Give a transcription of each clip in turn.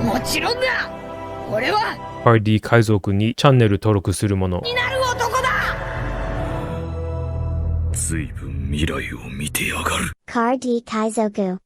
もちろんだ。俺は cardkaizoku にチャンネル登録するもの。になる男だ。随分未来を見てやがる。 cardkaizoku.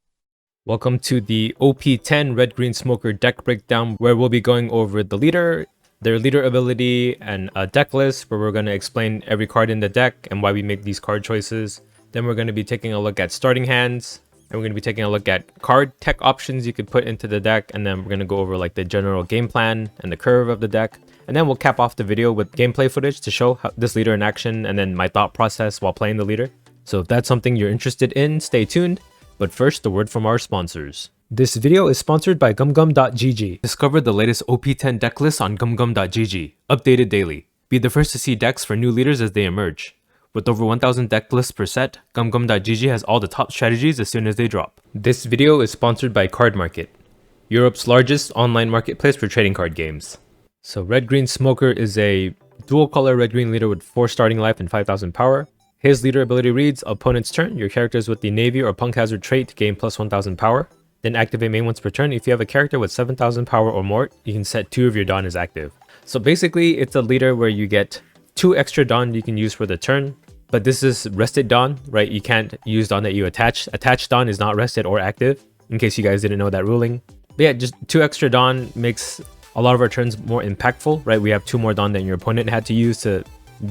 Welcome to the OP10 Red Green Smoker deck breakdown, where we'll be going over the leader, their leader ability, and a deck list where we're going to explain every card in the deck and why we make these card choices. Then we're going to be taking a look at starting hands, and we're going to be taking a look at card tech options you could put into the deck, and then we're going to go over like the general game plan and the curve of the deck. And then we'll cap off the video with gameplay footage to show this leader in action and then my thought process while playing the leader. So if that's something you're interested in, stay tuned. But first, the word from our sponsors. This video is sponsored by gumgum.gg. Discover the latest OP10 deck list on gumgum.gg, updated daily. Be the first to see decks for new leaders as they emerge. With over 1,000 deck lists per set, gumgum.gg has all the top strategies as soon as they drop. This video is sponsored by Card Market, Europe's largest online marketplace for trading card games. So Red Green Smoker is a dual color red green leader with 4 starting life and 5,000 power. His leader ability reads, opponent's turn, your characters with the Navy or Punk Hazard trait gain plus 1000 power. Then activate main once per turn. If you have a character with 7000 power or more, you can set 2 of your Dawn as active. So basically, it's a leader where you get 2 extra Dawn you can use for the turn. But this is rested Dawn, right? You can't use Dawn that you attach. Attached Dawn is not rested or active, in case you guys didn't know that ruling. But yeah, just 2 extra Dawn makes a lot of our turns more impactful, right? We have 2 more Dawn than your opponent had to use to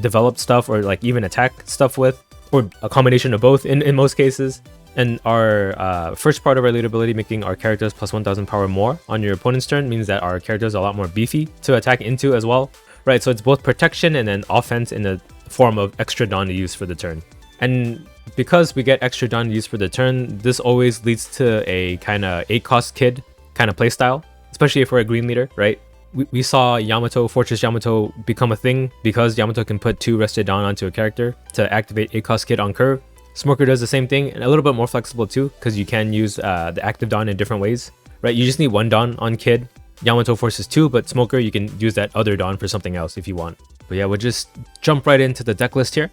develop stuff or like even attack stuff with, or a combination of both in most cases. And our first part of our lead ability, making our characters plus 1000 power more on your opponent's turn, means that our characters are a lot more beefy to attack into as well, right? So it's both protection and then offense in the form of extra Dawn to use for the turn. And because we get extra Dawn to use for the turn, this always leads to a kind of 8-cost kid kind of playstyle, especially if we're a green leader, right? We saw Yamato, Fortress Yamato, become a thing because Yamato can put 2 rested Dawn onto a character to activate 8-cost kid on curve. Smoker does the same thing, and a little bit more flexible too, because you can use the active Dawn in different ways, right? You just need 1 Dawn on kid. Yamato forces 2, but Smoker, you can use that other Dawn for something else if you want. But yeah, we'll just jump right into the deck list here.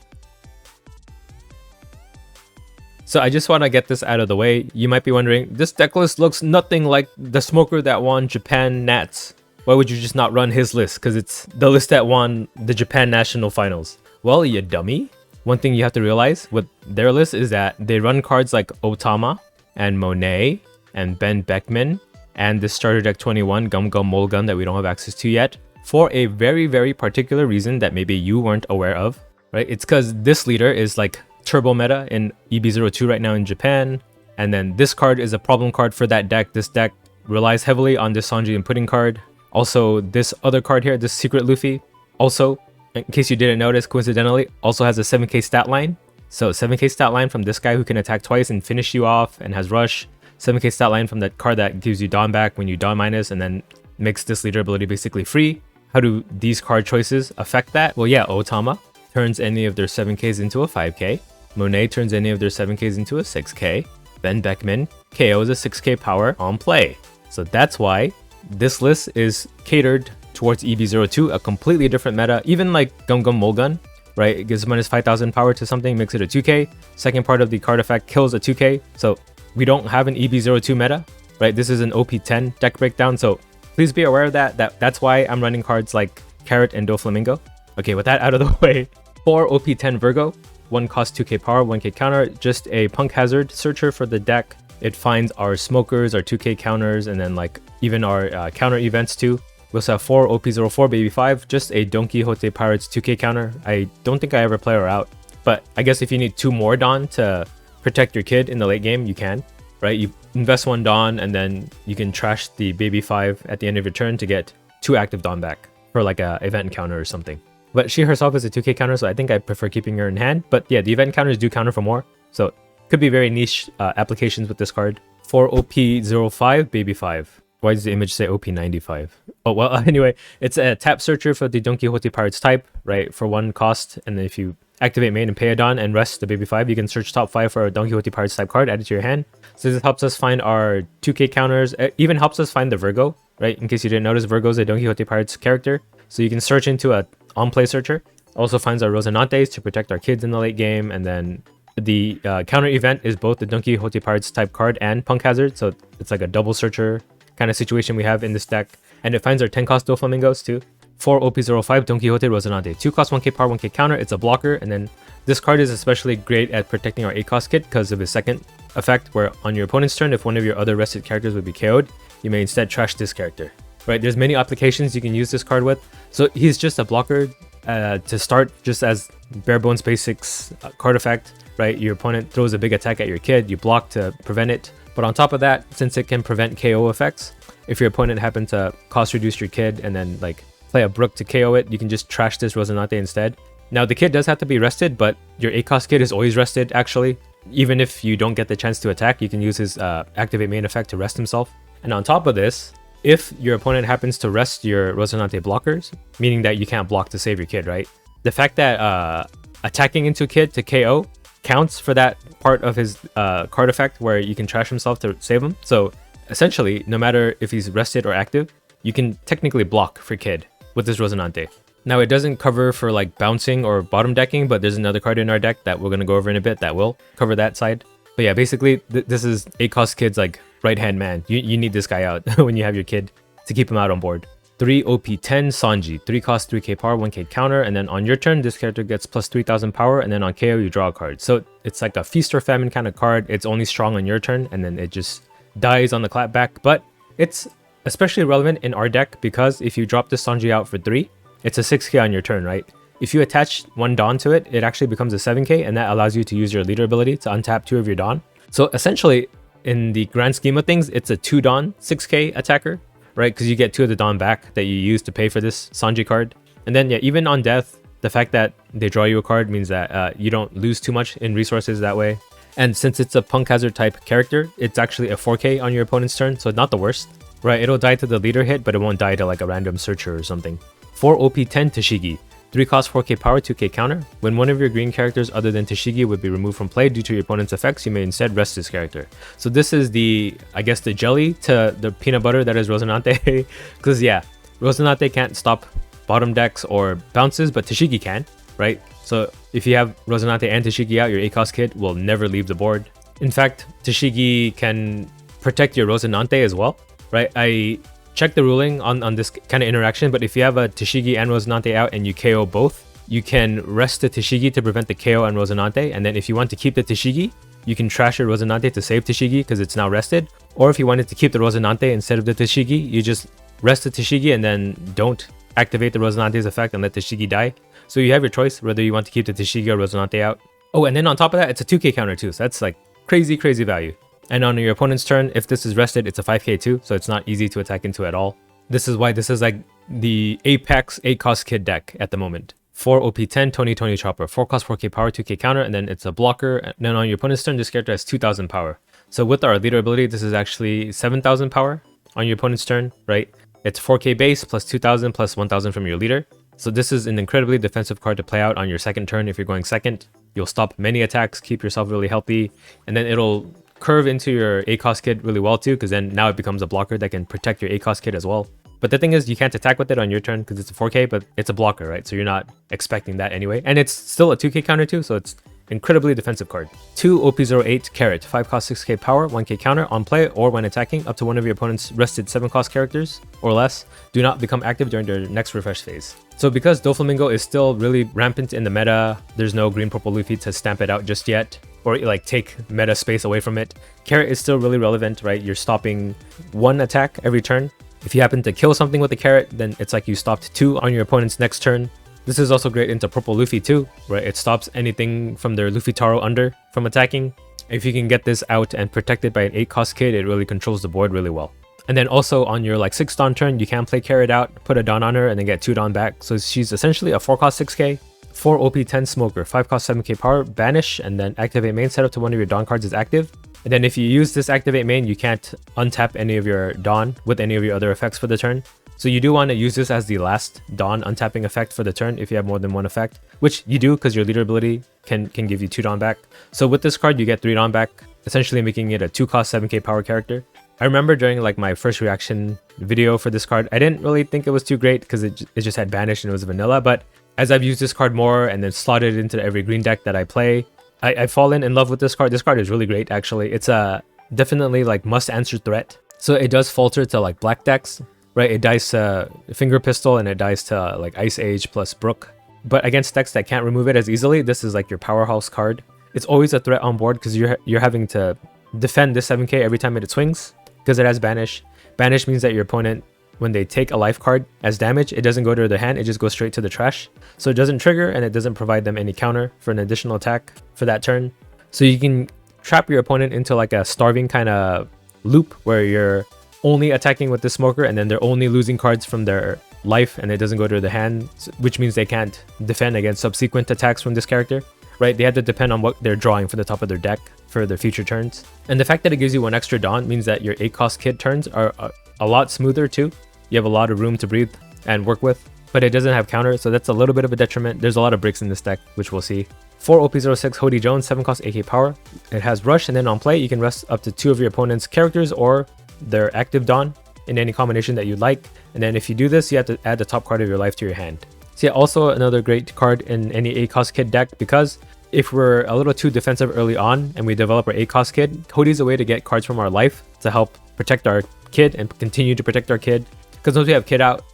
So I just want to get this out of the way. You might be wondering, this deck list looks nothing like the Smoker that won Japan Nats. Why would you just not run his list? Because it's the list that won the Japan National Finals. Well, you dummy. One thing you have to realize with their list is that they run cards like Otama and Monet and Ben Beckman and the starter deck 21 Gum Gum Mulgun that we don't have access to yet for a very, very particular reason that maybe you weren't aware of, right? It's because this leader is like turbo meta in EB02 right now in Japan. And then this card is a problem card for that deck. This deck relies heavily on this Sanji and Pudding card. Also, this other card here, this Secret Luffy, also, in case you didn't notice, coincidentally, also has a 7k stat line. So 7k stat line from this guy who can attack twice and finish you off and has rush. 7k stat line from that card that gives you Dawn back when you Dawn minus and then makes this leader ability basically free. How do these card choices affect that? Well, yeah, Otama turns any of their 7ks into a 5k. Monet turns any of their 7ks into a 6k. Ben Beckman KOs a 6k power on play. So that's why this list is catered towards EB02, a completely different meta. Even like Gum Gum Mulgun, right? It gives minus 5000 power to something, makes it a 2k. Second part of the card effect kills a 2k. So we don't have an EB02 meta, right? This is an OP10 deck breakdown. So please be aware of that. That's why I'm running cards like Carrot and Doflamingo. Okay, with that out of the way, for OP10 Virgo, 1 cost 2k power, 1k counter, just a Punk Hazard searcher for the deck. It finds our smokers, our 2k counters, and then like even our counter events too. We also have 4 OP04 Baby 5, just a Don Quixote Pirates 2k counter. I don't think I ever play her out, but I guess if you need 2 more Dawn to protect your kid in the late game, you can, right? You invest 1 Dawn and then you can trash the Baby 5 at the end of your turn to get 2 active Dawn back for like a event counter or something. But she herself is a 2k counter, so I think I prefer keeping her in hand. But yeah, the event counters do counter for more, so could be very niche applications with this card. For OP05 Baby 5. Why does the image say OP95? Oh, well, anyway, it's a tap searcher for the Don Quixote Pirates type, right? For 1 cost, and then if you activate main and pay a Dawn and rest the Baby 5, you can search top 5 for a Don Quixote Pirates type card, add it to your hand. So this helps us find our 2k counters. It even helps us find the Virgo, right? In case you didn't notice, Virgo is a Don Quixote Pirates character. So you can search into a on-play searcher. Also finds our Rosinantes to protect our kids in the late game, and then the counter event is both the Don Quixote Pirates type card and Punk Hazard, so it's like a double searcher kind of situation we have in this deck. And it finds our 10 cost Doflamingos too. 4 OP05 Don Quixote Rosinante. 2 cost 1k power, 1k counter. It's a blocker. And then this card is especially great at protecting our 8 cost kid because of his second effect, where on your opponent's turn, if one of your other rested characters would be KO'd, you may instead trash this character. Right, there's many applications you can use this card with. So he's just a blocker to start, just as bare bones basics card effect. Right, your opponent throws a big attack at your kid, you block to prevent it. But on top of that, since it can prevent KO effects, if your opponent happened to cost reduce your kid and then like play a Brook to KO it, you can just trash this Rosinante instead. Now the kid does have to be rested, but your 8 cost kid is always rested actually. Even if you don't get the chance to attack, you can use his activate main effect to rest himself. And on top of this, if your opponent happens to rest your Rosinante blockers, meaning that you can't block to save your kid, right? The fact that attacking into kid to KO counts for that part of his card effect where you can trash himself to save him. So essentially, no matter if he's rested or active, you can technically block for kid with this Rosinante. Now it doesn't cover for like bouncing or bottom decking, but there's another card in our deck that we're going to go over in a bit that will cover that side. But yeah, basically this is 8 cost kid's like right hand man. You need this guy out when you have your kid to keep him out on board. 3 OP10 Sanji. 3 cost 3k power, 1k counter, and then on your turn this character gets plus 3000 power, and then on KO you draw a card. So it's like a feast or famine kind of card. It's only strong on your turn and then it just dies on the clapback. But it's especially relevant in our deck because if you drop this Sanji out for 3, it's a 6k on your turn, right? If you attach 1 Dawn to it, it actually becomes a 7k, and that allows you to use your leader ability to untap 2 of your Dawn. So essentially, in the grand scheme of things, it's a 2 Dawn 6k attacker, right? Because you get 2 of the Dawn back that you use to pay for this Sanji card. And then yeah, even on death, the fact that they draw you a card means that you don't lose too much in resources that way. And since it's a Punk Hazard type character, it's actually a 4k on your opponent's turn, so not the worst. Right, it'll die to the leader hit, but it won't die to like a random searcher or something. 4 OP10 Tashigi. 3 cost 4k power, 2k counter. When one of your green characters other than Tashigi would be removed from play due to your opponent's effects, you may instead rest this character. So this is the, I guess, the jelly to the peanut butter that is Rosinante. Because yeah, Rosinante can't stop bottom decks or bounces, but Tashigi can, right? So if you have Rosinante and Tashigi out, your 8 cost kid will never leave the board. In fact, Tashigi can protect your Rosinante as well, right? I check the ruling on this kind of interaction, but if you have a Tashigi and Rosinante out and you KO both, you can rest the Tashigi to prevent the KO on Rosinante, and then if you want to keep the Tashigi, you can trash your Rosinante to save Tashigi because it's now rested. Or if you wanted to keep the Rosinante instead of the Tashigi, you just rest the Tashigi and then don't activate the Rosinante's effect and let Tashigi die. So you have your choice whether you want to keep the Tashigi or Rosinante out. Oh, and then on top of that, it's a 2k counter too, so that's like crazy value. And on your opponent's turn, if this is rested, it's a 5k too, so it's not easy to attack into at all. This is why this is like the apex 8 cost kid deck at the moment. 4 OP10 Tony Chopper. 4 cost 4k power, 2k counter, and then it's a blocker. And then on your opponent's turn, this character has 2000 power. So with our leader ability, this is actually 7000 power on your opponent's turn, right? It's 4k base plus 2000 plus 1000 from your leader. So this is an incredibly defensive card to play out on your second turn if you're going second. You'll stop many attacks, keep yourself really healthy, and then it'll curve into your 8 cost kid really well too, because then now it becomes a blocker that can protect your 8 cost kid as well. But the thing is, you can't attack with it on your turn because it's a 4k, but it's a blocker, right? So you're not expecting that anyway. And it's still a 2k counter too, so it's incredibly defensive card. 2 OP08 Carrot. 5 cost 6k power, 1k counter. On play or when attacking, up to one of your opponent's rested 7 cost characters or less do not become active during their next refresh phase. So because Doflamingo is still really rampant in the meta, there's no green purple Luffy to stamp it out just yet, or like take meta space away from it. Carrot is still really relevant, right? You're stopping 1 attack every turn. If you happen to kill something with the carrot, then it's like you stopped 2 on your opponent's next turn. This is also great into purple Luffy too, right? It stops anything from their Luffy Taro under from attacking. If you can get this out and protected by an 8 cost kid, it really controls the board really well. And then also on your like 6 Dawn turn, you can play carrot out, put a Dawn on her, and then get 2 Dawn back. So she's essentially a 4 cost 6k. 4 OP10 Smoker. 5 cost 7k power, banish, and then activate main set up to one of your Dawn cards is active. And then if you use this activate main, you can't untap any of your Dawn with any of your other effects for the turn. So you do want to use this as the last Dawn untapping effect for the turn if you have more than 1 effect, which you do because your leader ability can give you 2 Dawn back. So with this card, you get 3 Dawn back, essentially making it a 2 cost 7k power character. I remember during like my first reaction video for this card, I didn't really think it was too great because it just had banish and it was vanilla, but as I've used this card more and then slotted it into every green deck that I play, I've fallen in love with this card. This card is really great actually. It's a definitely like must answer threat. So it does falter to like black decks, right? It dies to Finger Pistol and it dies to like Ice Age plus Brook. But against decks that can't remove it as easily, this is like your powerhouse card. It's always a threat on board because you're having to defend this 7k every time it swings because it has Banish. Banish means that your opponent, when they take a life card as damage, it doesn't go to their hand, it just goes straight to the trash. So it doesn't trigger and it doesn't provide them any counter for an additional attack for that turn. So you can trap your opponent into like a starving kind of loop where you're only attacking with the smoker and then they're only losing cards from their life and it doesn't go to the hand, which means they can't defend against subsequent attacks from this character, right? They have to depend on what they're drawing for the top of their deck for their future turns. And the fact that it gives you 1 extra Dawn means that your 8-cost kid turns are a lot smoother too. You have a lot of room to breathe and work with, but it doesn't have counter, so that's a little bit of a detriment. There's a lot of bricks in this deck, which we'll see. 4 OP06 Hody Jones, 7-cost AK power. It has Rush, and then on play, you can rest up to 2 of your opponent's characters or their active Dawn in any combination that you'd like. And then if you do this, you have to add the top card of your life to your hand. So yeah, also another great card in any 8-cost kid deck, because if we're a little too defensive early on and we develop our 8-cost kid, Hody's a way to get cards from our life to help protect our kid and continue to protect our kid. Because once we have kid out,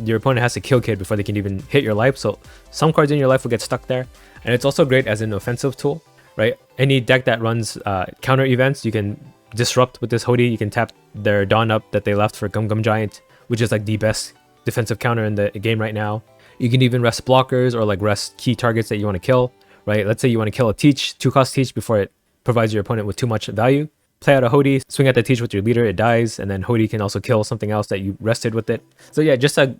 your opponent has to kill kid before they can even hit your life. So some cards in your life will get stuck there. And it's also great as an offensive tool, right? Any deck that runs counter events, you can disrupt with this Hody. You can tap their Dawn up that they left for Gum Gum Giant, which is like the best defensive counter in the game right now. You can even rest blockers or like rest key targets that you want to kill, right? Let's say you want to kill a Teach, 2-cost Teach before it provides your opponent with too much value. Play out a Hody, swing at the Teach with your leader, it dies, and then Hody can also kill something else that you rested with it. So yeah, just a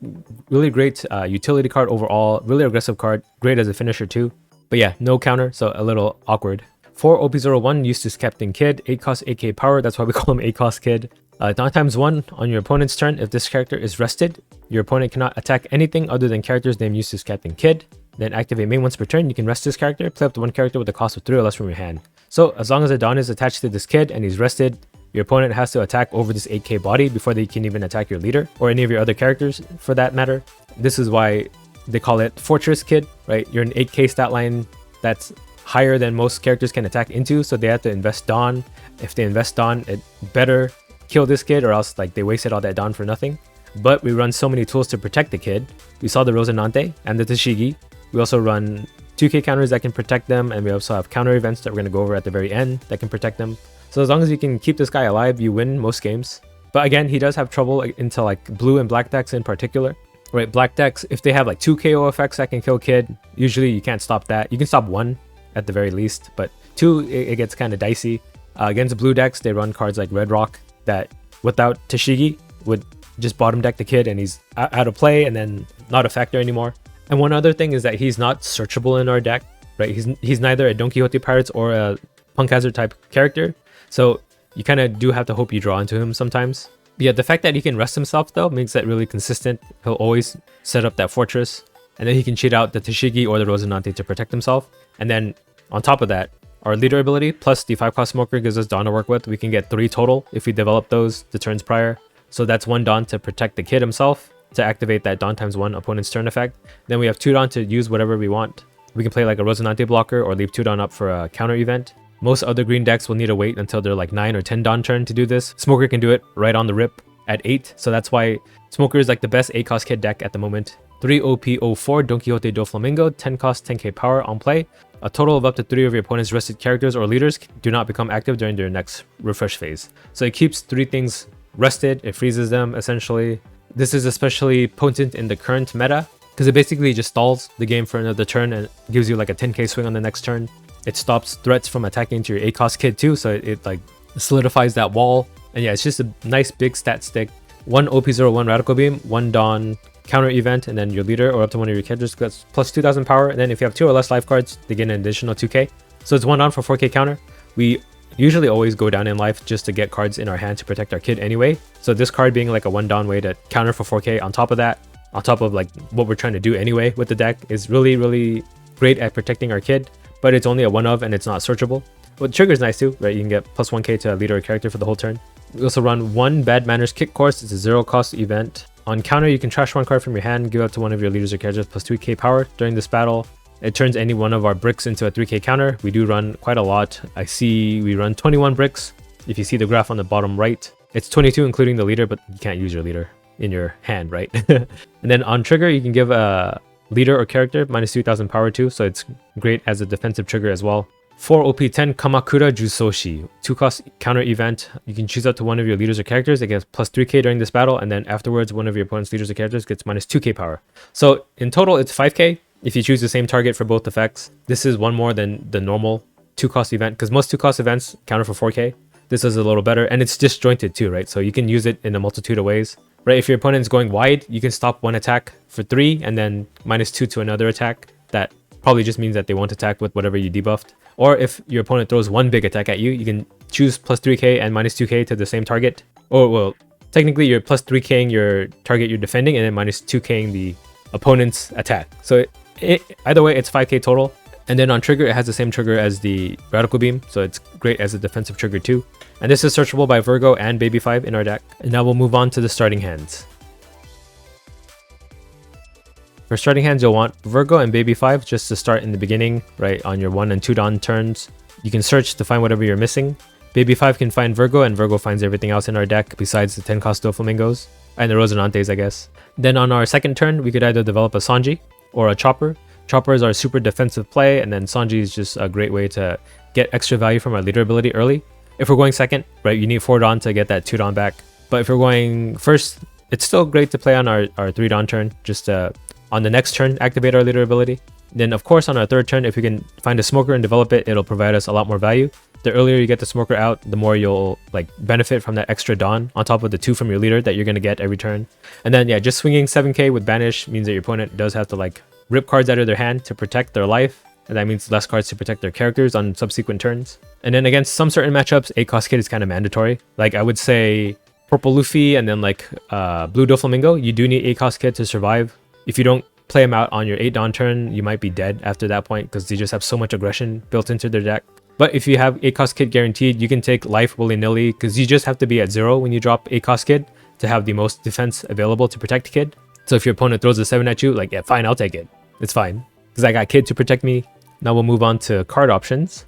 really great utility card overall, really aggressive card, great as a finisher too. But yeah, no counter, so a little awkward. 4 OP01 Eustace Captain Kid, 8-cost AK power, that's why we call him 8-cost Kid. Dawn times 1 on your opponent's turn. If this character is rested, your opponent cannot attack anything other than characters named Eustace Captain Kid. Then activate main once per turn, you can rest this character, play up to 1 character with a cost of 3 or less from your hand. So as long as a Dawn is attached to this kid and he's rested, your opponent has to attack over this 8k body before they can even attack your leader or any of your other characters for that matter. This is why they call it Fortress Kid, right? You're an 8k stat line that's higher than most characters can attack into, so they have to invest Dawn. If they invest Dawn, it better kill this kid or else like they wasted all that Dawn for nothing. But we run so many tools to protect the kid. We saw the Rosinante and the Tashigi. We also run 2k counters that can protect them, and we also have counter events that we're going to go over at the very end that can protect them. So as long as you can keep this guy alive, you win most games. But again, he does have trouble into like blue and black decks in particular. Right, black decks, if they have like 2 KO effects that can kill kid, usually you can't stop that. You can stop 1 at the very least, but 2, it gets kind of dicey. Against blue decks, they run cards like Red Rock that without Tashigi would just bottom deck the kid and he's out of play and then not a factor anymore. And one other thing is that he's not searchable in our deck, right? He's neither a Don Quixote Pirates or a Punk Hazard type character, so you kind of do have to hope you draw into him sometimes. But yeah, the fact that he can rest himself though makes that really consistent. He'll always set up that fortress, and then he can cheat out the Tashigi or the Rosinante to protect himself. And then on top of that, our leader ability plus the 5-cost Smoker gives us Dawn to work with. We can get 3 total if we develop those the turns prior. So that's 1 Dawn to protect the kid himself, to activate that Dawn times 1 opponent's turn effect. Then we have 2 Dawn to use whatever we want. We can play like a Rosinante blocker or leave 2 Dawn up for a counter event. Most other green decks will need to wait until they're like 9 or 10 Dawn turn to do this. Smoker can do it right on the rip at 8, so that's why Smoker is like the best 8-cost kid deck at the moment. 3 OP04 Don Quixote Doflamingo, 10-cost 10k power on play. A total of up to 3 of your opponent's rested characters or leaders do not become active during their next refresh phase. So it keeps 3 things rested, it freezes them essentially. This is especially potent in the current meta because it basically just stalls the game for another turn and gives you like a 10k swing on the next turn. It stops threats from attacking into your 8-cost kid too, so it like solidifies that wall. And yeah, it's just a nice big stat stick. 1 OP01 Radical Beam, 1 Dawn counter event, and then your leader or up to 1 of your characters gets plus 2000 power. And then if you have 2 or less life cards, they get an additional 2k. So it's 1 Dawn for 4k counter. We usually always go down in life just to get cards in our hand to protect our kid anyway. So this card being like a 1 Dawn way to counter for 4k on top of that, on top of like what we're trying to do anyway with the deck, is really, really great at protecting our kid. But it's only a 1 of and it's not searchable. But the trigger is nice too, right? You can get plus 1k to a leader or character for the whole turn. We also run 1 Bad Manners Kick Course. It's a 0-cost event. On counter, you can trash 1 card from your hand, give up to 1 of your leaders or characters plus 2k power during this battle. It turns any one of our bricks into a 3k counter. We do run quite a lot. I see we run 21 bricks. If you see the graph on the bottom right, It's 22 including the leader, but you can't use your leader in your hand, right? And then on trigger, you can give a leader or character minus 3000 power too, so it's great as a defensive trigger as well. For OP10 Kamakura Jusoshi, 2-cost counter event. You can choose up to one of your leaders or characters. It gets plus 3k during this battle, and then afterwards, one of your opponent's leaders or characters gets minus 2k power. So in total, it's 5k if you choose the same target for both effects. This is one more than the normal 2-cost event, because most 2-cost events counter for 4k. This is a little better, and it's disjointed too, right? So you can use it in a multitude of ways, right? If your opponent's going wide, you can stop one attack for 3 and then minus 2 to another attack. That probably just means that they won't attack with whatever you debuffed. Or if your opponent throws one big attack at you, you can choose plus 3k and minus 2k to the same target. Or, well, technically you're plus 3k'ing your target you're defending and then minus 2k'ing the opponent's attack. So either way, it's 5k total. And then on trigger, it has the same trigger as the Radical Beam, so it's great as a defensive trigger too. And this is searchable by Virgo and Baby 5 in our deck. And now we'll move on to the starting hands. For starting hands, you'll want Virgo and Baby 5 just to start in the beginning, right? On your 1 and 2 Dawn turns. You can search to find whatever you're missing. Baby 5 can find Virgo, and Virgo finds everything else in our deck besides the 10-cost Doflamingos and the Rosinantes, I guess. Then on our second turn, we could either develop a Sanji or a Chopper. Chopper is our super defensive play, and then Sanji is just a great way to get extra value from our leader ability early. If we're going second, right, you need 4 Dawn to get that 2 Dawn back. But if we're going first, it's still great to play on our 3 Dawn turn, just on the next turn, activate our leader ability. Then of course on our third turn, if we can find a smoker and develop it, it'll provide us a lot more value. The earlier you get the smoker out, the more you'll like benefit from that extra Dawn on top of the 2 from your leader that you're going to get every turn. And then yeah, just swinging 7k with banish means that your opponent does have to like rip cards out of their hand to protect their life. And that means less cards to protect their characters on subsequent turns. And then against some certain matchups, 8-cost kit is kind of mandatory. Like I would say Purple Luffy and then like Blue Doflamingo, you do need 8-cost kit to survive. If you don't play them out on your 8 Dawn turn, you might be dead after that point because they just have so much aggression built into their deck. But if you have 8-cost kit guaranteed, you can take life willy-nilly because you just have to be at 0 when you drop 8-cost kit to have the most defense available to protect kid. So if your opponent throws a 7 at you, like, yeah, fine, I'll take it. It's fine because I got kid to protect me. Now we'll move on to card options.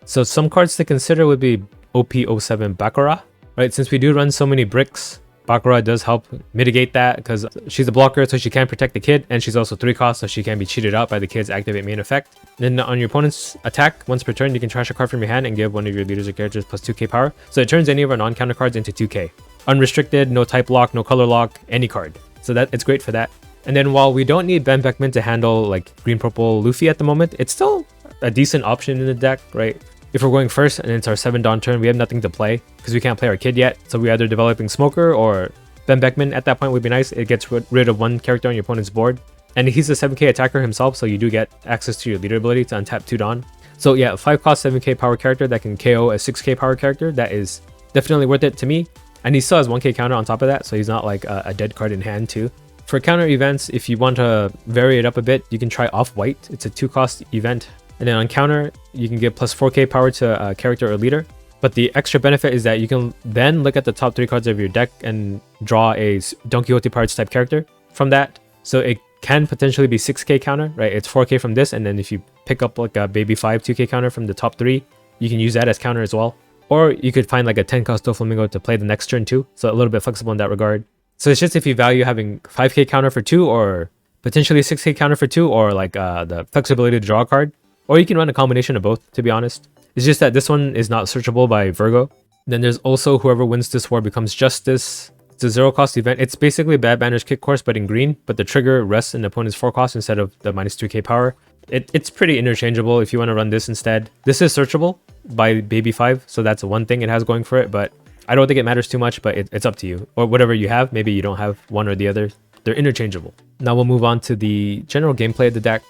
So some cards to consider would be OP07 Bakura, right? Since we do run so many bricks, Bakura does help mitigate that because she's a blocker, so she can protect the kid, and she's also 3 cost, so she can be cheated out by the kid's activate main effect. Then on your opponent's attack, once per turn, you can trash a card from your hand and give one of your leaders or characters plus 2k power. So it turns any of our non-counter cards into 2k. Unrestricted, no type lock, no color lock, any card. So that it's great for that. And then while we don't need Ben Beckman to handle like green-purple Luffy at the moment, it's still a decent option in the deck, right? If we're going first and it's our 7 Dawn turn, we have nothing to play because we can't play our kid yet. So we're either developing Smoker or Ben Beckman at that point would be nice. It gets rid of 1 character on your opponent's board. And he's a 7k attacker himself, so you do get access to your leader ability to untap 2 Dawn. So yeah, 5 cost 7k power character that can KO a 6k power character. That is definitely worth it to me. And he still has 1k counter on top of that, so he's not like a dead card in hand too. For counter events, if you want to vary it up a bit, you can try Off-White. It's a 2 cost event. And then on counter, you can give plus 4k power to a character or leader. But the extra benefit is that you can then look at the top 3 cards of your deck and draw a Don Quixote Pirates type character from that. So it can potentially be 6k counter, right? It's 4k from this, and then if you pick up like a Baby 5 2k counter from the top 3, you can use that as counter as well. Or you could find like a 10 cost Doflamingo to play the next turn too. So a little bit flexible in that regard. So it's just if you value having 5k counter for 2 or potentially 6k counter for 2 or like the flexibility to draw a card. Or you can run a combination of both, to be honest. It's just that this one is not searchable by Virgo. Then there's also whoever wins this war becomes Justice. It's a 0 cost event. It's basically Bad Banner's Kick Course, but in green. But the trigger rests in the opponent's 4 cost instead of the minus 2k power. It's pretty interchangeable if you want to run this instead. This is searchable by Baby 5, so that's one thing it has going for it. But I don't think it matters too much, but it's up to you. Or whatever you have, maybe you don't have one or the other. They're interchangeable. Now we'll move on to the general gameplay of the deck.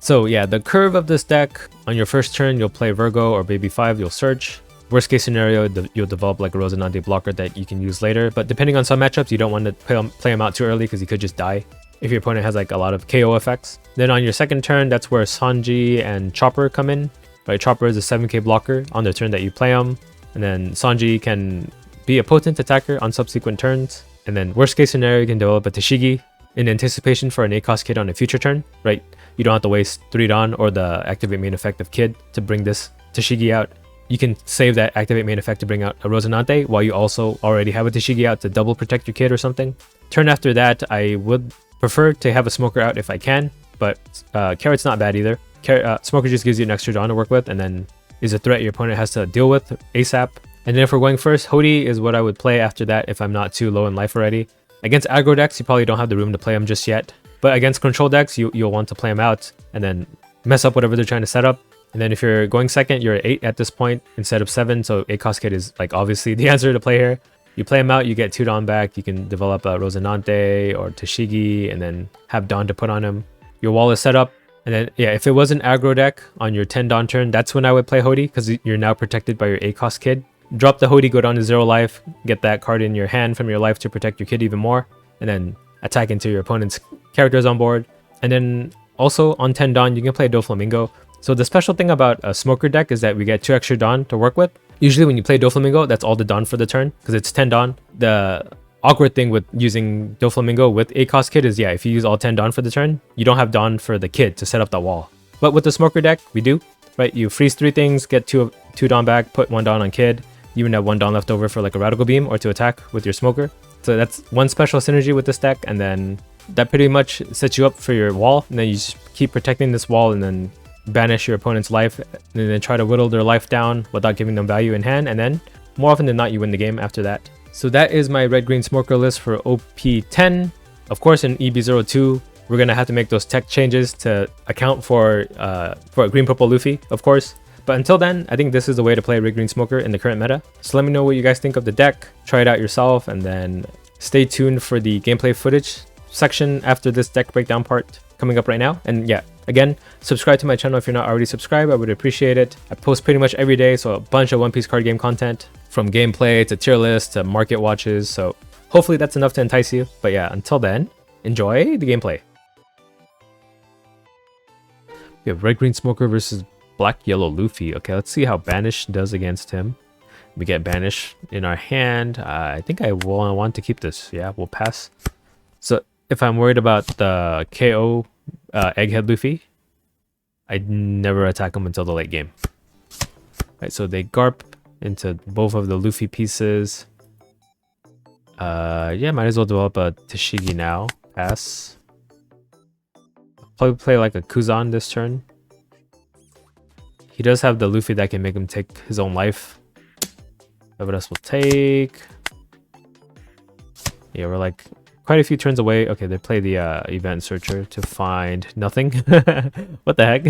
So yeah, the curve of this deck, on your first turn, you'll play Virgo or Baby 5, you'll search. Worst case scenario, you'll develop like a Rosinante blocker that you can use later. But depending on some matchups, you don't want to play him out too early because he could just die if your opponent has like a lot of KO effects. Then on your second turn, that's where Sanji and Chopper come in. Right, Chopper is a 7k blocker on the turn that you play him. And then Sanji can be a potent attacker on subsequent turns. And then worst case scenario, you can develop a Tashigi in anticipation for an 8-cost kid on a future turn, right? You don't have to waste 3 Dawn or the activate main effect of kid to bring this Tashigi out, you can save that activate main effect to bring out a Rosinante while you also already have a Tashigi out to double protect your kid or something. Turn after that, I would prefer to have a Smoker out if I can, but Carrot's not bad either. Smoker just gives you an extra Dawn to work with and then is a threat your opponent has to deal with ASAP. And then if we're going first, Hody is what I would play after that if I'm not too low in life already. Against aggro decks, you probably don't have the room to play them just yet. But against control decks, you'll want to play them out and then mess up whatever they're trying to set up. And then if you're going second, you're at 8 at this point instead of 7. So 8 cost kid is like obviously the answer to play here. You play them out, you get 2 Dawn back. You can develop a Rosinante or Tashigi and then have Dawn to put on him. Your wall is set up. And then, yeah, if it was an aggro deck on your 10 Dawn turn, that's when I would play Hody because you're now protected by your 8 cost kid. Drop the Hody, go down to 0 life, get that card in your hand from your life to protect your kid even more. And then attack into your opponent's characters on board. And then also on 10 Dawn, you can play Doflamingo. So the special thing about a Smoker deck is that we get 2 extra Dawn to work with. Usually when you play Doflamingo, that's all the Dawn for the turn because it's 10 Dawn. The awkward thing with using Doflamingo with 8 cost kid is, yeah, if you use all 10 Dawn for the turn, you don't have Dawn for the kid to set up that wall. But with the Smoker deck, we do, right? You freeze 3 things, get 2 Dawn back, put 1 Dawn on kid. You even have 1 Dawn left over for like a Radical Beam or to attack with your Smoker. So that's one special synergy with this deck, and then that pretty much sets you up for your wall. And then you just keep protecting this wall and then banish your opponent's life and then try to whittle their life down without giving them value in hand. And then more often than not, you win the game after that. So that is my red-green Smoker list for OP10. Of course, in EB02, we're going to have to make those tech changes to account for a green-purple Luffy, of course. But until then, I think this is the way to play red-green Smoker in the current meta. So let me know what you guys think of the deck. Try it out yourself, and then stay tuned for the gameplay footage section after this deck breakdown part coming up right now. And yeah, again, subscribe to my channel if you're not already subscribed. I would appreciate it. I post pretty much every day, so a bunch of One Piece card game content, from gameplay to tier list to market watches. So hopefully that's enough to entice you. But yeah, until then, enjoy the gameplay. We have red-green Smoker versus black-yellow Luffy. Okay, let's see how Banish does against him. We get Banish in our hand. I think I will want to keep this. Yeah, we'll pass. So if I'm worried about the KO Egghead Luffy, I'd never attack him until the late game. Right, so they Garp into both of the Luffy pieces. Yeah, might as well develop a Tashigi now. Pass. Probably play like a Kuzan this turn. He does have the Luffy that can make him take his own life. Evidence will take. Yeah, we're like quite a few turns away. Okay, they play the event searcher to find nothing. What the heck?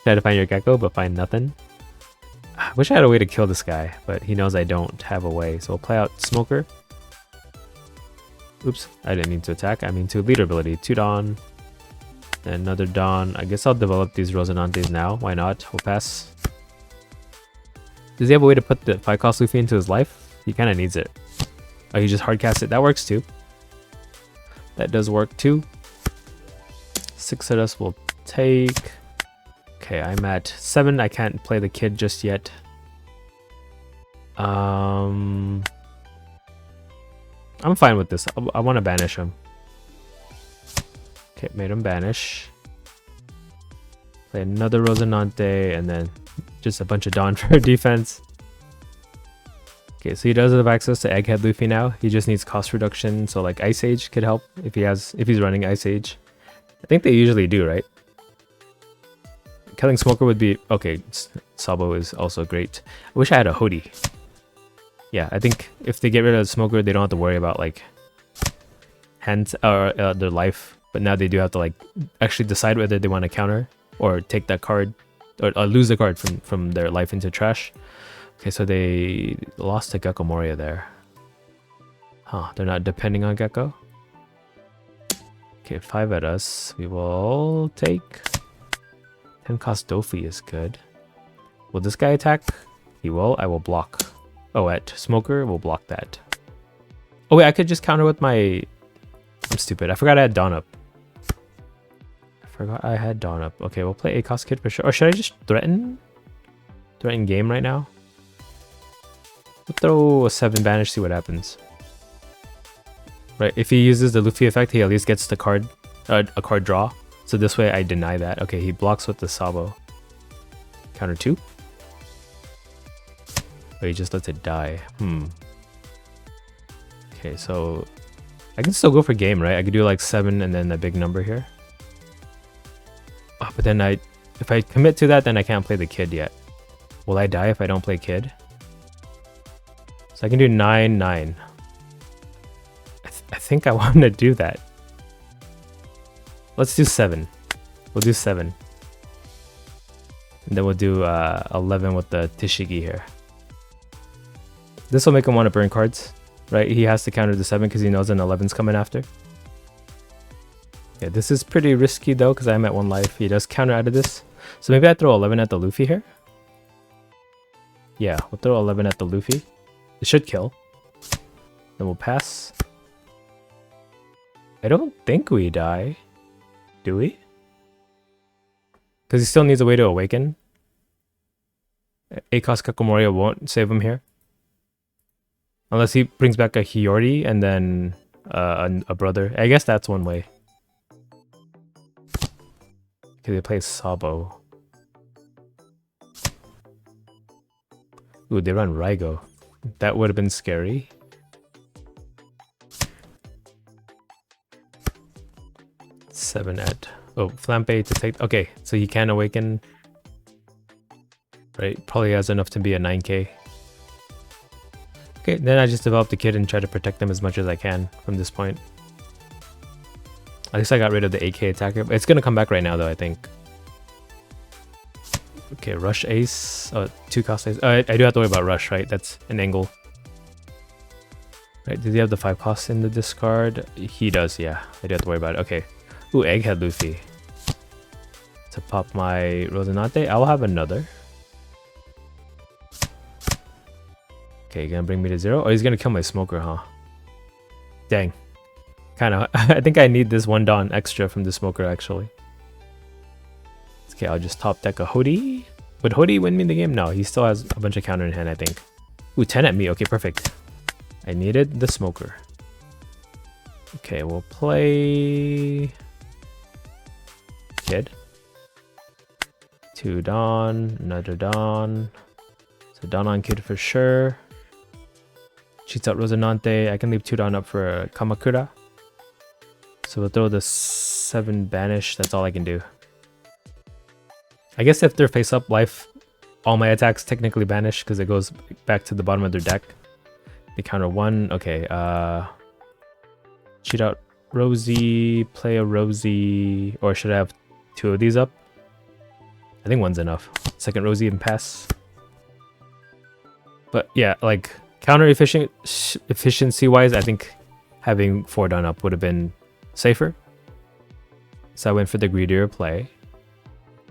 Try to find your Gecko, but find nothing. I wish I had a way to kill this guy, but he knows I don't have a way. So we'll play out Smoker. Oops, I didn't mean to attack. I mean to leader ability. 2 Dawn. And another Dawn. I guess I'll develop these Rosinantes now. Why not? We'll pass. Does he have a way to put the 5 cost Luffy into his life? He kind of needs it. Oh, he just hardcast it. That works too. That does work too. 6 of us will take. Okay, I'm at 7. I can't play the kid just yet. I'm fine with this. I want to banish him. Okay, made him banish. Play another Rosinante and then just a bunch of Dawn for defense. Okay, so he does have access to Egghead Luffy now. He just needs cost reduction, so like Ice Age could help if he's running Ice Age. I think they usually do, right? Killing Smoker would be okay. Sabo is also great. I wish I had a Hody. Yeah, I think if they get rid of the Smoker, they don't have to worry about like hands or their life. But now they do have to like actually decide whether they want to counter or take that card or lose the card from their life into trash. Okay, so they lost to Gecko Moria there. Huh, they're not depending on Gecko. Okay, 5 at us. We will take. 10 cost Dofi is good. Will this guy attack? He will. I will block. Oh, at Smoker, we'll block that. Oh wait, I could just counter with my... I'm stupid. I forgot I had Dawn up. Okay, we'll play a cost kid for sure. Or should I just threaten? Threaten game right now? We'll throw a 7 banish, see what happens. Right, if he uses the Luffy effect, he at least gets the card, a card draw. So this way I deny that. Okay, he blocks with the Sabo. Counter 2. he just lets it die. Okay, so I can still go for game, right? I could do like 7 and then a big number here. Oh, but then if I commit to that, then I can't play the kid yet. Will I die if I don't play kid? So I can do 9, 9. I think I want to do that. Let's do 7. We'll do 7. And then we'll do 11 with the Tashigi here. This will make him want to burn cards, right? He has to counter the 7 because he knows an 11's coming after. Yeah, this is pretty risky though because I'm at 1 life. He does counter out of this. So maybe I throw 11 at the Luffy here. Yeah, we'll throw 11 at the Luffy. It should kill. Then we'll pass. I don't think we die. Do we? Because he still needs a way to awaken. Akos Kakamori won't save him here. Unless he brings back a Hiyori and then a brother. I guess that's one way. Okay, they play Sabo. Ooh, they run Raigo. That would have been scary. Seven at... Oh, Flampe to take... Okay, so he can awaken. Right, probably has enough to be a 9k. Okay, then I just develop the kid and try to protect them as much as I can from this point. At least I got rid of the 8k attacker. It's gonna come back right now though, I think. Okay, rush ace. Oh, 2 cost ace. I do have to worry about rush, right? That's an angle. Right, did he have the 5 costs in the discard? He does, yeah. I do have to worry about it. Okay. Ooh, Egghead Luffy. To pop my Rosinante, I'll have another. Okay, gonna bring me to 0? Oh, he's gonna kill my Smoker, huh? Dang. Kinda. I think I need this 1 Dawn extra from the Smoker, actually. Okay, I'll just top deck a Hody. Would Hody win me the game? No, he still has a bunch of counter in hand, I think. Ooh, 10 at me. Okay, perfect. I needed the Smoker. Okay, we'll play... Kid. 2 Dawn, another Dawn. So Dawn on Kid for sure. Cheats out Rosinante. I can leave 2 Dawn up for Kamakura. So we'll throw the 7 Banish. That's all I can do. I guess if they're face up life, all my attacks technically banish because it goes back to the bottom of their deck. They counter 1. Okay, cheat out Rosie, play a Rosie, or should I have 2 of these up? I think 1's enough. Second Rosie and pass. But yeah, like counter efficiency wise, I think having 4 done up would have been safer. So I went for the greedier play.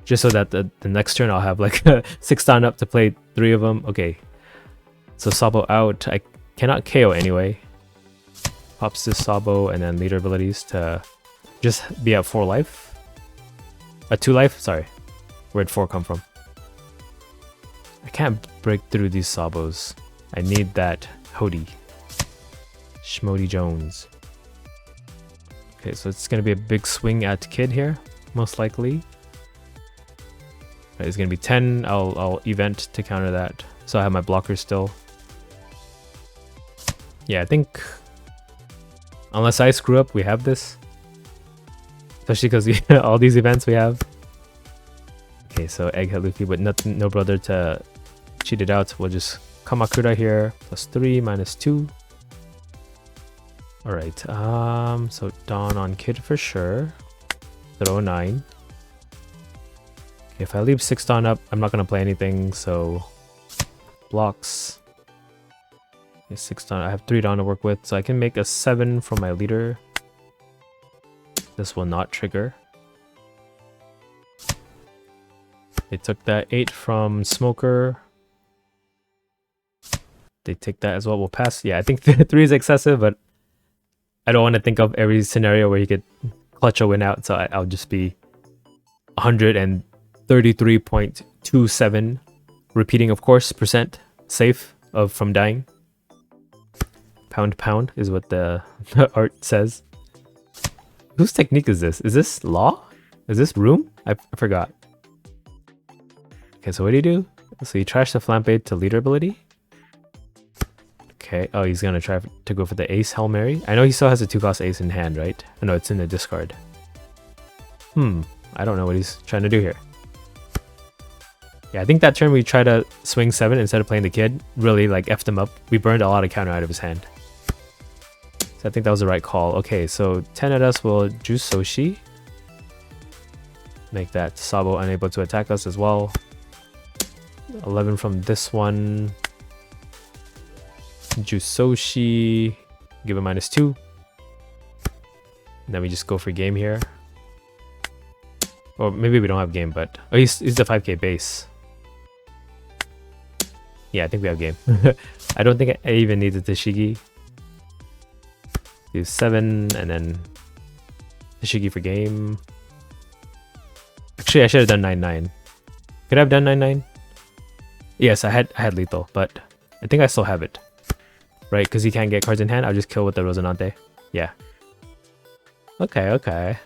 Just so that the next turn I'll have like 6 down up to play 3 of them. Okay. So Sabo out. I cannot KO anyway. Pops this Sabo and then leader abilities to just be at 4 life. 2 life? Sorry. Where'd 4 come from? I can't break through these Sabos. I need that Hody. Schmody Jones. Okay, so it's going to be a big swing at Kid here. Most likely. Right, it's gonna be 10. I'll event to counter that. So I have my blockers still. Yeah, I think unless I screw up, we have this. Especially because all these events we have. Okay, so Egghead Luffy, but no brother to cheat it out. We'll just Kamakura here. +3, -2. Alright, so Dawn on Kid for sure. Throw 9. If I leave 6 Dawn up, I'm not going to play anything, so blocks. Okay, 6 Dawn. I have 3 Dawn to work with, so I can make a 7 from my leader. This will not trigger. They took that 8 from Smoker. They take that as well. We'll pass. Yeah, I think 3 is excessive, but I don't want to think of every scenario where he could clutch a win out, so I'll just be 133.27, repeating of course, % safe from dying. Pound is what the art says. Whose technique is this? Is this Law? Is this Room? I forgot. Okay, so what do? So you trash the Flampe to leader ability. Okay. Oh, he's gonna try to go for the ace Hail Mary. I know he still has a 2-cost ace in hand, right? Oh, no, it's in the discard. I don't know what he's trying to do here. Yeah, I think that turn we tried to swing 7 instead of playing the kid really like effed him up. We burned a lot of counter out of his hand. So I think that was the right call. Okay, so 10 at us will juice Soshi. Make that Sabo unable to attack us as well. 11 from this one. Juice Soshi. Give him -2. And then we just go for game here. Or maybe we don't have game, but... Oh, he's the 5k base. Yeah, I think we have game. I don't think I even need the Tashigi. Do 7 and then Tashigi for game. Actually, I should have done 9-9. Could I have done 9-9? Yes, I had lethal, but I think I still have it. Right, because he can't get cards in hand, I'll just kill with the Rosinante. Yeah. Okay.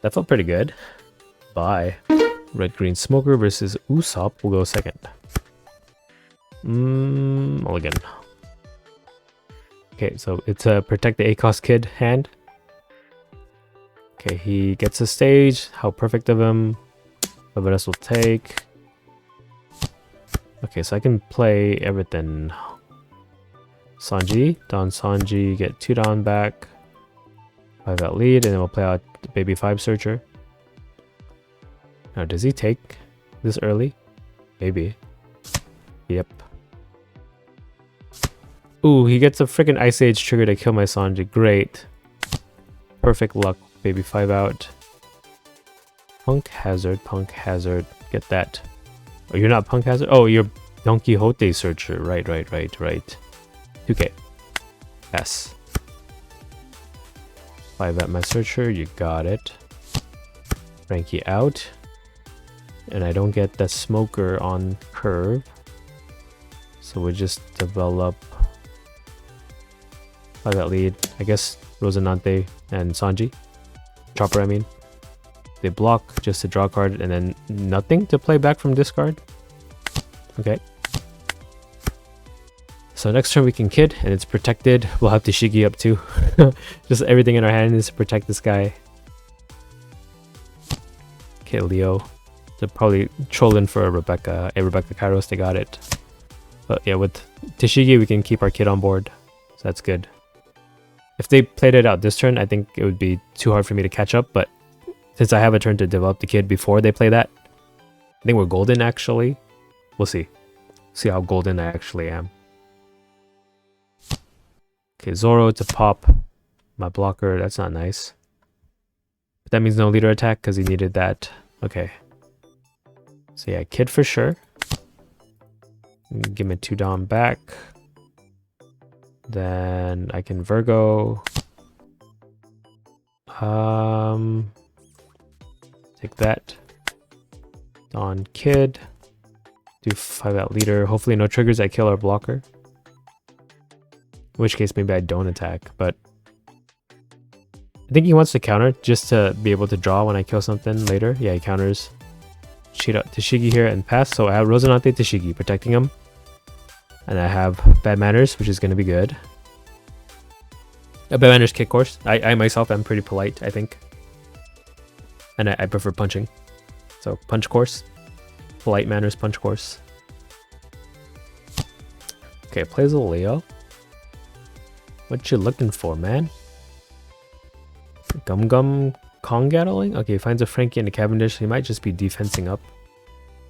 That felt pretty good. Bye. Red-green Smoker versus Usopp will go second. Mulligan. Okay, so it's a protect the A-cost kid hand. Okay, he gets a stage. How perfect of him. Whoever else will take. Okay, so I can play everything. Sanji. Don Sanji, get 2 down back. 5 out lead, and then we'll play out the baby 5 searcher. Now, does he take this early? Maybe. Yep. Ooh, he gets a freaking Ice Age trigger to kill my Sanji. Great. Perfect luck. Baby 5 out. Punk Hazard. Get that. Oh, you're not Punk Hazard? Oh, you're Don Quixote searcher. Right. 2k. Pass. 5 at my searcher. You got it. Frankie out. And I don't get the Smoker on curve. So we just develop 5 at lead. I guess Rosinante and Sanji. Chopper, I mean. They block just to draw a card and then nothing to play back from discard. Okay. So next turn we can kid and it's protected. We'll have Tashigi up too. Just everything in our hand is to protect this guy. Okay, Leo. They're probably trolling for a Rebecca Kairos. They got it. But yeah, with Tashigi we can keep our kid on board. So that's good. If they played it out this turn, I think it would be too hard for me to catch up. But since I have a turn to develop the kid before they play that, I think we're golden actually. We'll see. See how golden I actually am. Okay, Zoro to pop my blocker. That's not nice. But that means no leader attack because he needed that. Okay. So yeah, kid for sure. Give me 2 Dom back. Then I can Virgo. Take that. Don kid. Do 5 out leader. Hopefully no triggers. I kill our blocker. In which case maybe I don't attack, but I think he wants to counter just to be able to draw when I kill something later. Yeah, he counters. Cheat out Tashigi here and pass. So I have Rosinante Tashigi protecting him. And I have Bad Manners, which is going to be good. Bad Manners kick course. I myself am pretty polite, I think. And I prefer punching. So punch course. Polite manners punch course. Okay, plays a Leo. What you looking for, man? Gum Kongattling? Okay, finds a Frankie and a Cavendish. He might just be defensing up.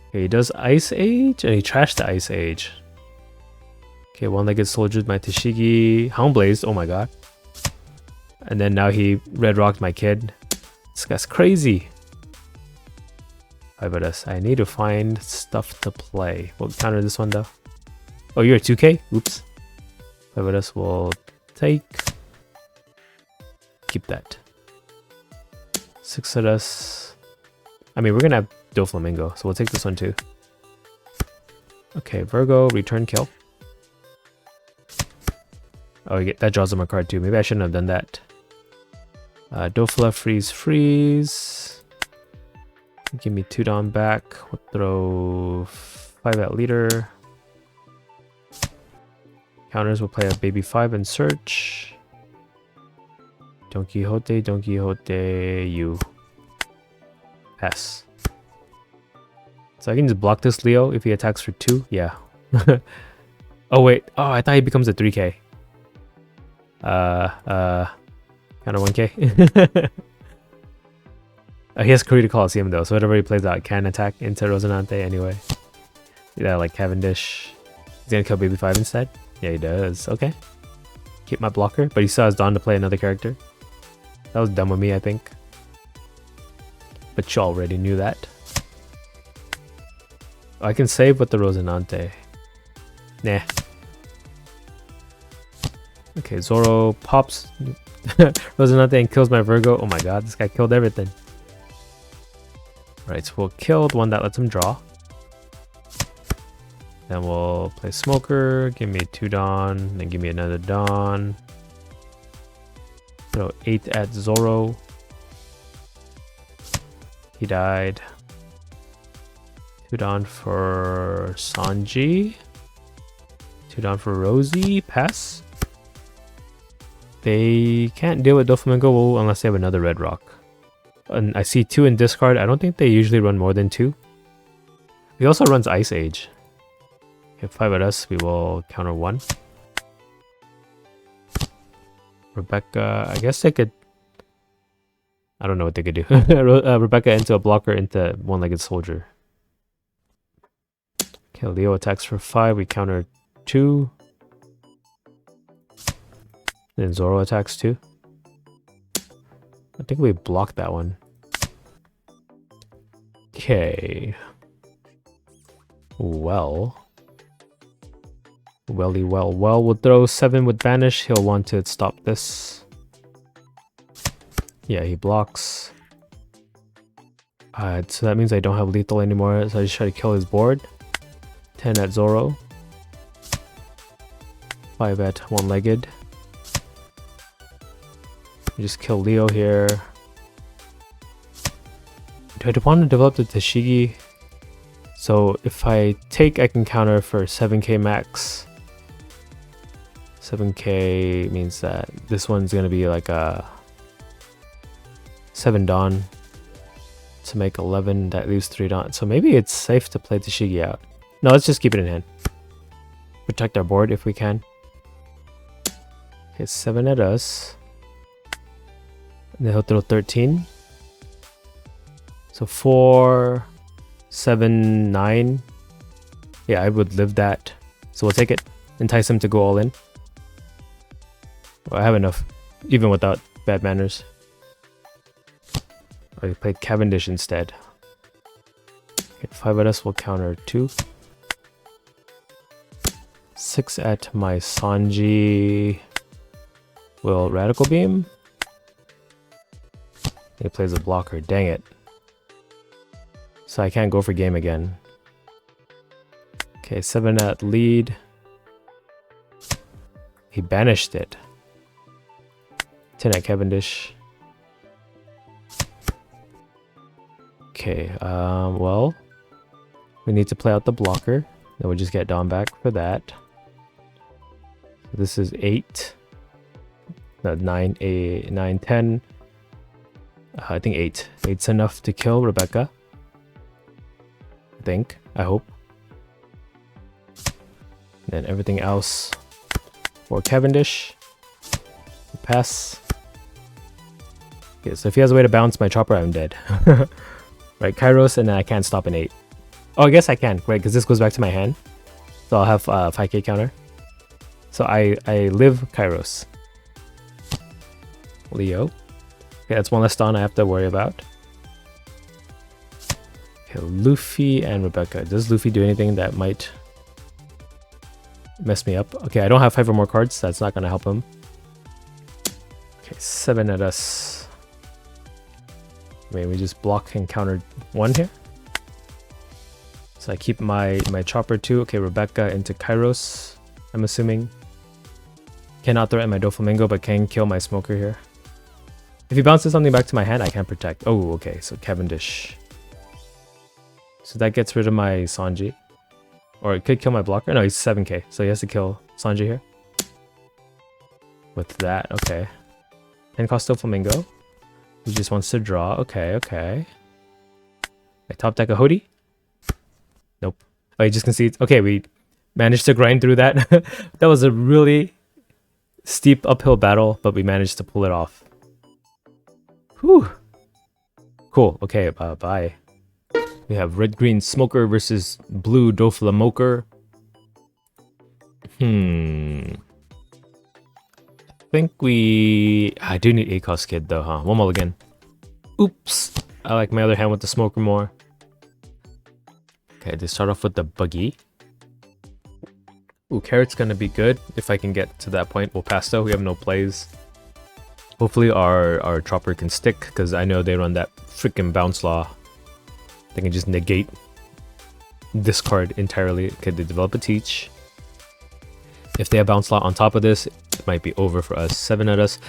Okay, he does Ice Age and he trashed the Ice Age. Okay, one-legged soldiers my Tashigi. Houndblaze, oh my god. And then now he red rocked my kid. This guy's crazy. 5 at us. I need to find stuff to play. We'll counter this one though. Oh, you're a 2k? Oops. 5 at us will take. Keep that. 6 at us. I mean, we're gonna have Doflamingo, so we'll take this one too. Okay, Virgo, return kill. Oh, that draws him a card too. Maybe I shouldn't have done that. Dofla, freeze. Give me 2 Dom back. We'll throw 5 at leader. Counters will play a baby 5 and search. Don Quixote, you. Pass. So I can just block this Leo if he attacks for 2. Yeah. Oh wait. Oh, I thought he becomes a 3k. Kind of 1k. He has Kurita Coliseum though, so whatever he plays out can attack into Rosinante anyway. Yeah, like Cavendish. He's gonna kill Baby 5 instead? Yeah, he does. Okay. Keep my blocker, but he still has Dawn to play another character. That was dumb with me, I think. But you already knew that. Oh, I can save with the Rosinante. Nah. Okay, Zoro pops Rosinante and kills my Virgo. Oh my god, this guy killed everything. Right, so we'll kill the one that lets him draw. Then we'll play Smoker, give me 2 Dawn, then give me another Dawn. Throw 8 at Zoro. He died. 2 Dawn for Sanji. 2 Dawn for Rosie. Pass. They can't deal with Doflamingo unless they have another red rock. And I see 2 in discard. I don't think they usually run more than 2. He also runs Ice Age. Okay, 5 at us, we will counter 1. Rebecca, I guess they could... I don't know what they could do. Rebecca into a blocker into one-legged soldier. Okay, Leo attacks for 5, we counter 2. Then Zoro attacks 2. I think we blocked that one. Okay. Well, we'll throw 7 with Vanish. He'll want to stop this. Yeah, he blocks. So that means I don't have lethal anymore, so I just try to kill his board. 10 at Zoro. 5 at one-legged. Just kill Leo here. Do I want to develop the Tashigi? So if I take, I can counter for 7k max. 7k means that this one's going to be like a 7 Dawn to make 11. That leaves 3 Dawn. So maybe it's safe to play Tashigi out. No, let's just keep it in hand. Protect our board if we can. Okay, 7 at us. And then he'll throw 13. So 4, 7, 9. Yeah, I would live that. So we'll take it. Entice him to go all in. Well, I have enough, even without bad manners. I played Cavendish instead. Okay, 5 at us will counter 2. 6 at my Sanji will Radical Beam. He plays a blocker, dang it. So I can't go for game again. Okay, 7 at lead. He banished it. 10 at Cavendish. Okay, well, we need to play out the blocker. Then we'll just get Dawn back for that. This is 8. No, 9, 8, 9, 10. I think 8. 8's enough to kill Rebecca. I think. I hope. Then everything else for Cavendish. Pass. Okay, so if he has a way to bounce my chopper, I'm dead. Right, Kairos, and then I can't stop an 8. Oh, I guess I can, right? Because this goes back to my hand. So I'll have 5k counter. So I live Kairos. Leo. Okay, that's one less Dawn I have to worry about. Okay, Luffy and Rebecca. Does Luffy do anything that might mess me up? Okay, I don't have 5 or more cards. That's not going to help him. Okay, 7 at us. Maybe we just block and counter 1 here. So I keep my chopper too. Okay, Rebecca into Kairos, I'm assuming. Cannot threaten my Doflamingo, but can kill my Smoker here. If he bounces something back to my hand, I can't protect. Oh, okay, so Cavendish. So that gets rid of my Sanji. Or it could kill my blocker. No, he's 7k, so he has to kill Sanji here. with that. Okay. 10 cost Doflamingo. He just wants to draw. Okay, okay. I top deck a Hody. Nope. Oh, he just concedes. Okay, we managed to grind through that. That was a really steep uphill battle, but we managed to pull it off. Whew. Cool. Okay, bye. We have red-green Smoker versus blue Doflamingo. I think I do need ACOS Kid though, huh? One mulligan. Oops. I like my other hand with the Smoker more. Okay, they start off with the Buggy. Ooh, Carrot's gonna be good if I can get to that point. We'll pass though, we have no plays. Hopefully our Chopper can stick, because I know they run that freaking bounce law. They can just negate this card entirely. Okay, they develop a Teach. If they have bounce law on top of this, it might be over for us. 7 at us.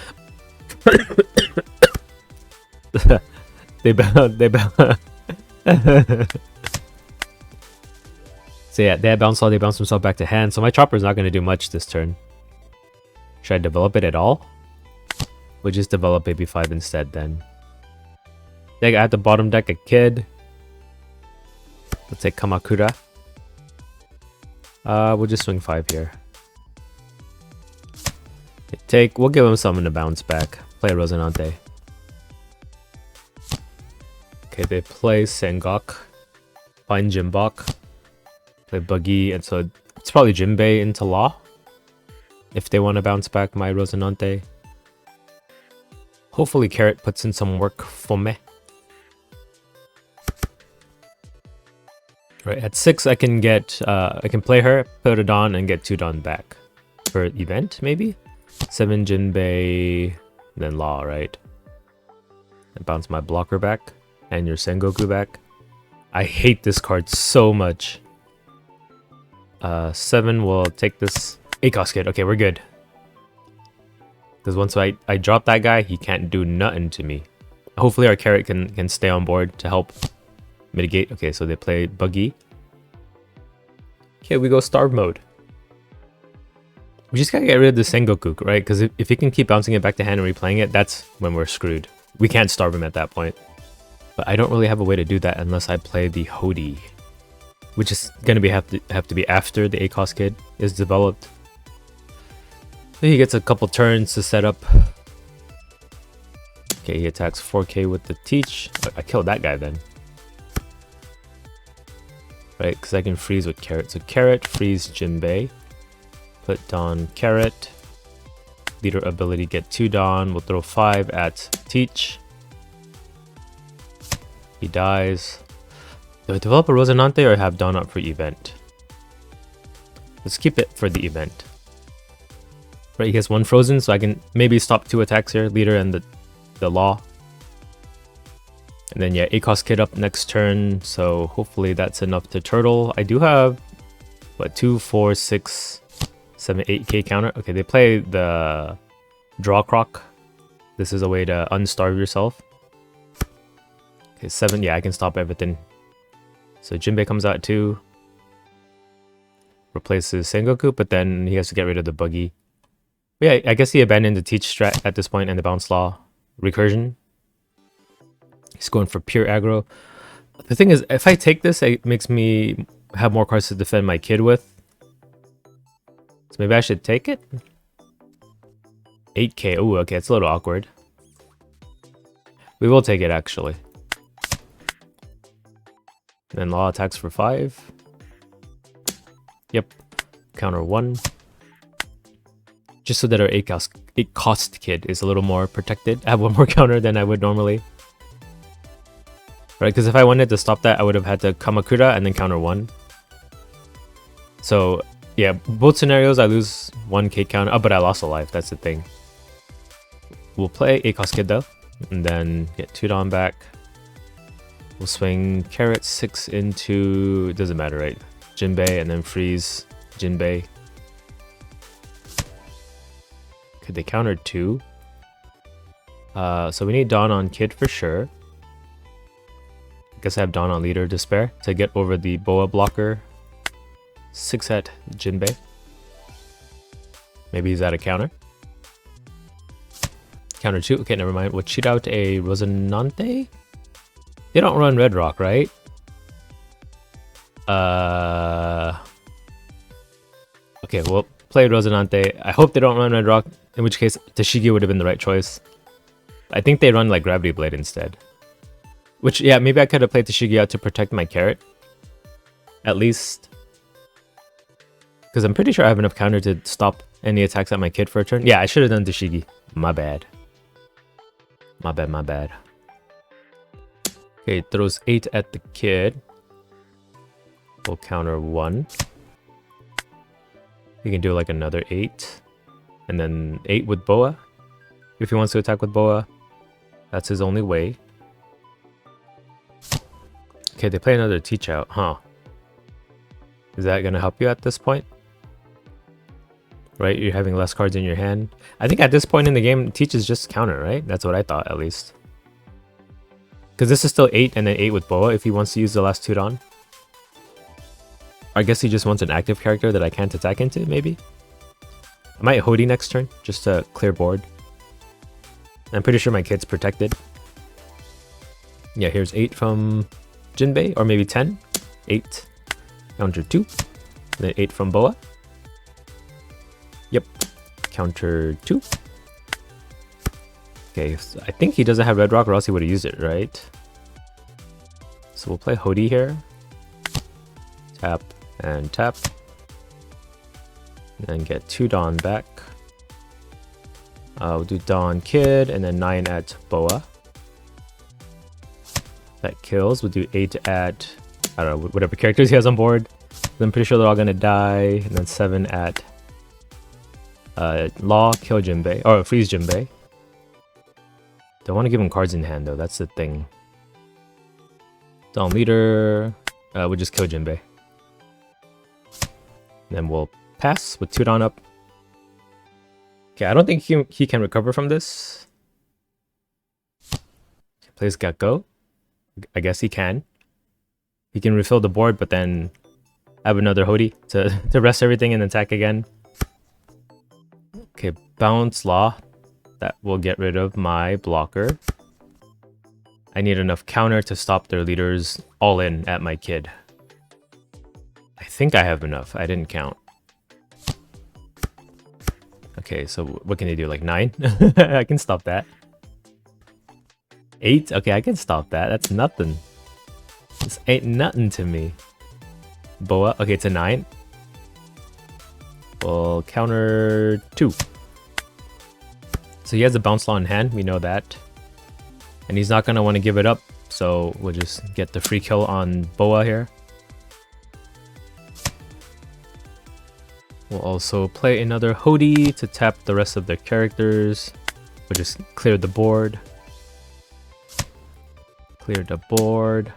They bound. So yeah, they have bounce law, they bounce themselves back to hand, so my Chopper's not going to do much this turn. Should I develop it at all? We'll just develop Baby 5 instead then. I have the bottom deck a Kid. Let's say Kamakura. We'll just swing 5 here. We'll give him something to bounce back. Play Rosinante. Okay, they play Sengok. Find Jimbok. Play Buggy, and so it's probably Jinbei into Law. If they want to bounce back my Rosinante. Hopefully Carrot puts in some work for me. Right, at 6 I can get, I can play her, put a Dawn, and get 2 Dawn back. For event, maybe? 7 Jinbei, then Law, right? And bounce my blocker back, and your Sengoku back. I hate this card so much. 7 will take this ACOS Kid. Okay, we're good. Because once I drop that guy, he can't do nothing to me. Hopefully our Carrot can stay on board to help mitigate. Okay, so they play Buggy. Okay, we go Starve mode. We just gotta get rid of the Sengoku, right? Because if he can keep bouncing it back to hand and replaying it, that's when we're screwed. We can't starve him at that point. But I don't really have a way to do that unless I play the Hody, which is gonna have to be after the ACOS Kid is developed. So he gets a couple turns to set up. Okay, he attacks 4k with the Teach. I killed that guy then. Right, because I can freeze with Carrot. So Carrot, freeze Jinbei. Put Dawn Carrot. Leader ability, get 2 Dawn. We'll throw 5 at Teach. He dies. Do I develop a Rosinante or have Dawn up for event? Let's keep it for the event. Right, he gets 1 frozen, so I can maybe stop 2 attacks here. Leader and the Law. And then yeah, ACOS Kid up next turn, so hopefully that's enough to turtle. I do have, what, 2, 4, 6, 7, 8k counter. Okay, they play the Draw Croc. This is a way to unstarve yourself. Okay, 7, yeah, I can stop everything. So Jinbei comes out too. Replaces Sengoku, but then he has to get rid of the Buggy. But yeah, I guess he abandoned the Teach strat at this point and the Bounce Law recursion. He's going for pure aggro. The thing is, if I take this, it makes me have more cards to defend my Kid with. So maybe I should take it? 8k. Ooh, okay, it's a little awkward. We will take it, actually. Then Law attacks for 5. Yep. Counter 1. Just so that our 8 cost Kid is a little more protected. I have 1 more counter than I would normally. Right, because if I wanted to stop that, I would have had to Kamakura and then counter 1. So, yeah, both scenarios I lose 1k counter. Oh, but I lost a life, that's the thing. We'll play ACOS Kid though, and then get 2 Dawn back. We'll swing Carrot 6 into, it doesn't matter, right? Jinbei, and then freeze Jinbei. Could they counter 2? So we need Dawn on Kid for sure. I guess I have Dawn on Leader to spare to get over the Boa blocker. 6 at Jinbei. Maybe he's at a counter. Counter 2. Okay, never mind. We'll cheat out a Rosinante. They don't run Red Rock, right? Okay, we'll play Rosinante. I hope they don't run Red Rock, in which case Tashigi would have been the right choice. I think they run like Gravity Blade instead. Which, yeah, maybe I could have played Tashigi out to protect my carrot. At least. Because I'm pretty sure I have enough counter to stop any attacks at my kid for a turn. Yeah, I should have done Tashigi. My bad. My bad, my bad. Okay, throws 8 at the kid. We'll counter 1. He can do like another 8. And then 8 with Boa. If he wants to attack with Boa, that's his only way. Okay, they play another Teach Out, huh? Is that gonna help you at this point? Right, you're having less cards in your hand. I think at this point in the game, Teach is just counter, right? That's what I thought, at least. Because this is still 8 and then 8 with Boa if he wants to use the last 2 Dawn. I guess he just wants an active character that I can't attack into, maybe? I might Hody next turn, just to clear board. I'm pretty sure my kid's protected. Yeah, here's 8 from Jinbei, or maybe 10. 8. Counter 2. Then 8 from Boa. Yep. Counter 2. Okay, so I think he doesn't have Red Rock or else he would have used it, right? So we'll play Hody here. Tap and tap. And then get 2 Dawn back. We'll do Dawn Kid and then 9 at Boa. That kills. We'll do 8 at, I don't know, whatever characters he has on board. I'm pretty sure they're all gonna die. And then 7 at Law, kill Jinbei, or freeze Jinbei. Don't want to give him cards in hand though, that's the thing. Dawn Leader, we'll just kill Jinbei. Then we'll pass with 2 Dawn up. Okay, I don't think he can recover from this. Plays Gekko. I guess he can. He can refill the board, but then have another Hody to rest everything and attack again. Okay, bounce Law. That will get rid of my blocker. I need enough counter to stop their leaders all in at my kid. I think I have enough. I didn't count. Okay, so what can they do? Like 9? I can stop that. 8? Okay, I can stop that. That's nothing. This ain't nothing to me. Boa. Okay, it's a 9. We'll counter 2. So he has a bounce law in hand. We know that. And he's not going to want to give it up. So we'll just get the free kill on Boa here. We'll also play another Hody to tap the rest of their characters. We'll just clear the board. Clear the board.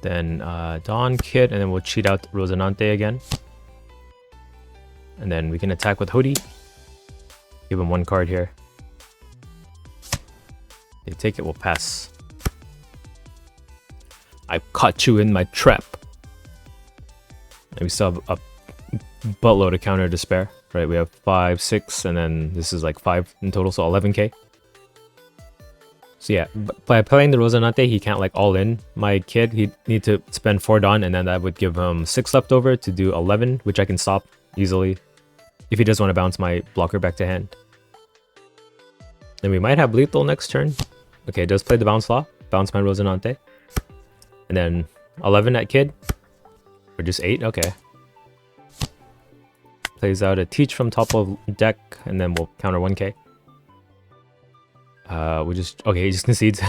Then Dawn Kid, and then we'll cheat out Rosinante again. And then we can attack with Hody. Give him 1 card here. They take it, we'll pass. I caught you in my trap. And we still have a buttload of counter to spare. Right, we have 5, 6, and then this is like 5 in total, so 11k. So yeah, by playing the Rosinante, he can't like all in my kid. He'd need to spend 4 Dawn, and then that would give him 6 left over to do 11, which I can stop easily if he does want to bounce my blocker back to hand. Then we might have lethal next turn. Okay, it does play the bounce law. Bounce my Rosinante. And then 11 at kid. Or just 8, okay. Plays out a Teach from top of deck, and then we'll counter 1k. We just, okay, he just concedes.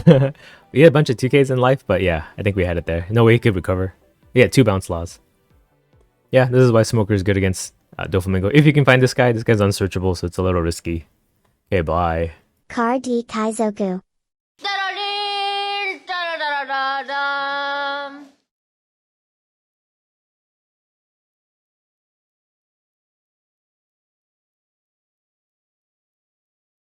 We had a bunch of 2ks in life, but yeah, I think we had it there. No way he could recover. We had 2 bounce laws. Yeah, this is why Smoker is good against Doflamingo. If you can find this guy's unsearchable, so it's a little risky. Okay, bye. Cardkaizoku.